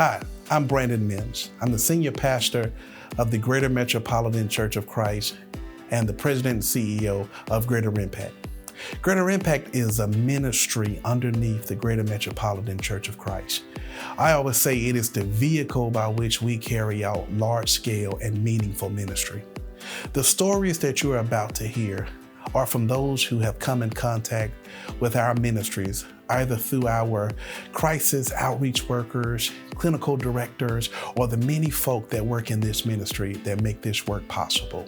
Hi, I'm Brandon Mims. I'm the senior pastor of the Greater Metropolitan Church of Christ and the president and CEO of Greater Impact. Greater Impact is a ministry underneath the Greater Metropolitan Church of Christ. I always say it is the vehicle by which we carry out large-scale and meaningful ministry. The stories that you are about to hear are from those who have come in contact with our ministries, either through our crisis outreach workers, clinical directors, or the many folk that work in this ministry that make this work possible.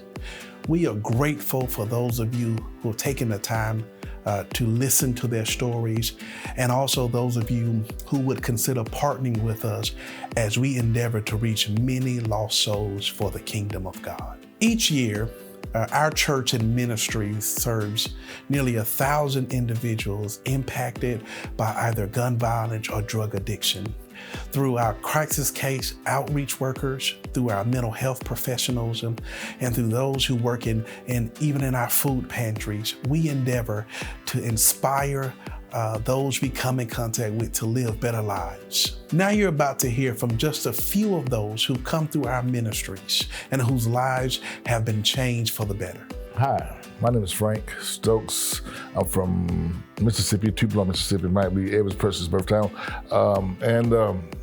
We are grateful for those of you who have taken the time to listen to their stories, and also those of you who would consider partnering with us as we endeavor to reach many lost souls for the kingdom of God. Each year, our church and ministry serves nearly 1,000 individuals impacted by either gun violence or drug addiction. Through our crisis case outreach workers, through our mental health professionals, and through those who work even in our food pantries, we endeavor to inspire those we come in contact with to live better lives. Now you're about to hear from just a few of those who come through our ministries and whose lives have been changed for the better. Hi, my name is Frank Stokes. I'm from Mississippi, Tupelo, Mississippi. It might be every person's birth town.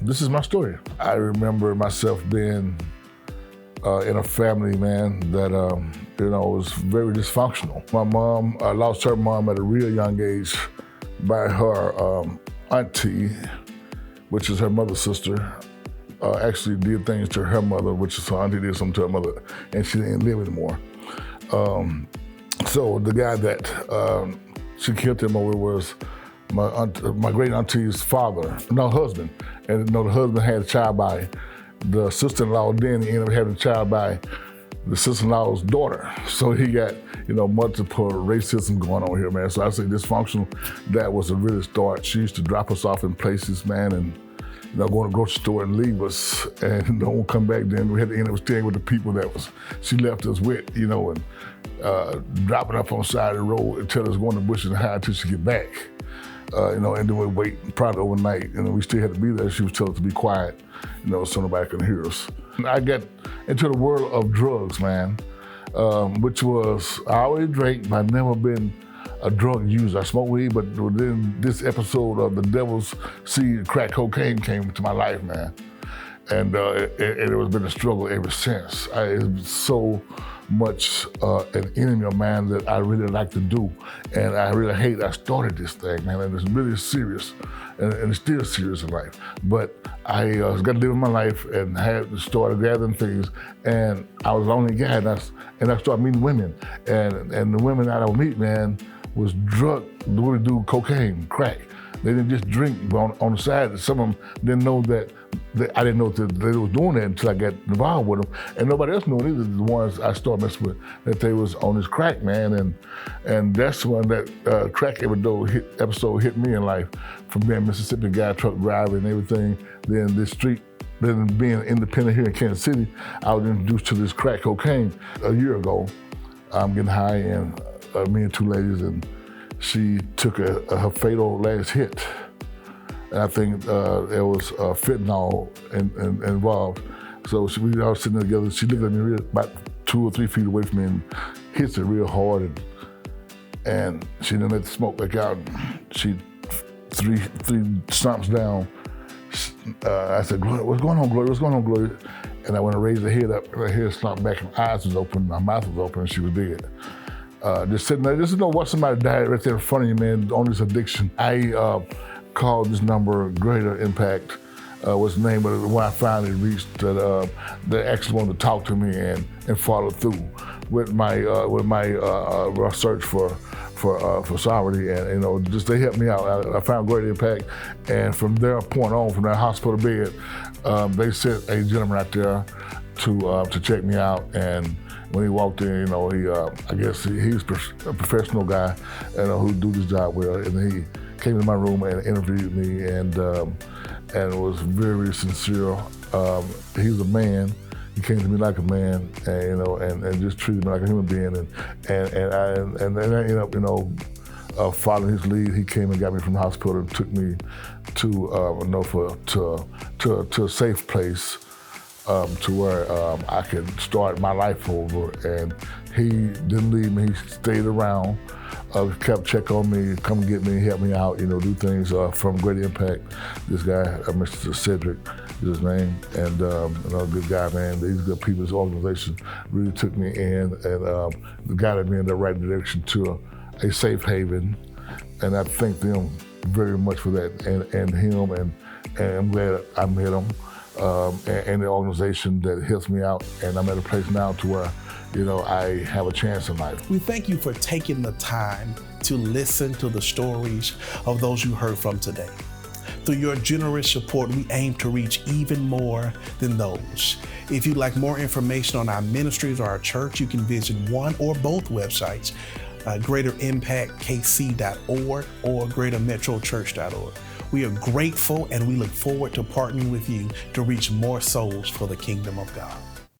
This is my story. I remember myself being in a family, man, that was very dysfunctional. My mom, I lost her mom at a real young age by her auntie, which is her mother's sister, actually did things to her mother, which is her auntie did something to her mother, and she didn't live anymore. So the guy that she killed him over was my great auntie's husband. And the husband had a child by the sister-in-law, then he ended up having a child by the sister-in-law's daughter. So he got, multiple racism going on here, man. So I say dysfunctional, that was a really start. She used to drop us off in places, man, and go to the grocery store and leave us and don't come back. Then we had to end up staying with the people she left us with, and dropping up on the side of the road and tell us going to the bushes and hide until she get back. And then we'd wait probably overnight, and we still had to be there. She was telling us to be quiet, so nobody could hear us. And I got into the world of drugs, man, which was, I always drank, but I've never been a drug user. I smoked weed, but then this episode of The Devil's Seed, crack cocaine came into my life, man. And it has been a struggle ever since. It's so much an enemy of mine that I really like to do. And I really hate I started this thing, man, and it's really serious. And it's still serious in life. But I got to live my life and had started gathering things. And I was the only guy, and I started meeting women. And the women that I would meet, man, was would do cocaine, crack. They didn't just drink on the side. Some of them didn't know that I didn't know that they was doing that until I got involved with them. And nobody else knew it either, the ones I started messing with, that they was on this crack, man. And that's when that crack episode hit me in life, from being a Mississippi guy, truck driver and everything. Then this street, then being independent here in Kansas City, I was introduced to this crack cocaine a year ago. I'm getting high, and me and two ladies, and she took her fatal last hit. And I think there was fentanyl involved. So we all sitting there together. She looked at me about 2 or 3 feet away from me and hits it real hard. And she didn't let the smoke back out. She three stomps down. I said, "Gloria, what's going on, Gloria? What's going on, Gloria?" And I went to raise her head up. Her head slumped back. Her eyes was open. My mouth was open, and she was dead. Just sitting there, just to know what somebody died right there in front of you, man, on this addiction. I called this number Greater Impact, was the name of it, when I finally reached that they actually wanted to talk to me and follow through with my search for sovereignty, and just they helped me out. I found Greater Impact, and from that point on, from that hospital bed, they sent a gentleman out there to check me out. And when he walked in, I guess he's a professional guy, who do this job well. And he came into my room and interviewed me, and was very sincere. He was a man. He came to me like a man, and just treated me like a human being. And I ended up, following his lead, he came and got me from the hospital and took me to Norfolk to a safe place to where I could start my life over. And he didn't leave me. He stayed around, kept check on me, come get me, help me out, do things from Great Impact. This guy, Mr. Cedric is his name, and a good guy, man. These good people, this organization really took me in and guided me in the right direction to a safe haven. And I thank them very much for that, and him, and I'm glad I met him. And the organization that helps me out, and I'm at a place now to where, I have a chance in life. We thank you for taking the time to listen to the stories of those you heard from today. Through your generous support, we aim to reach even more than those. If you'd like more information on our ministries or our church, you can visit one or both websites, greaterimpactkc.org or greatermetrochurch.org. We are grateful, and we look forward to partnering with you to reach more souls for the kingdom of God.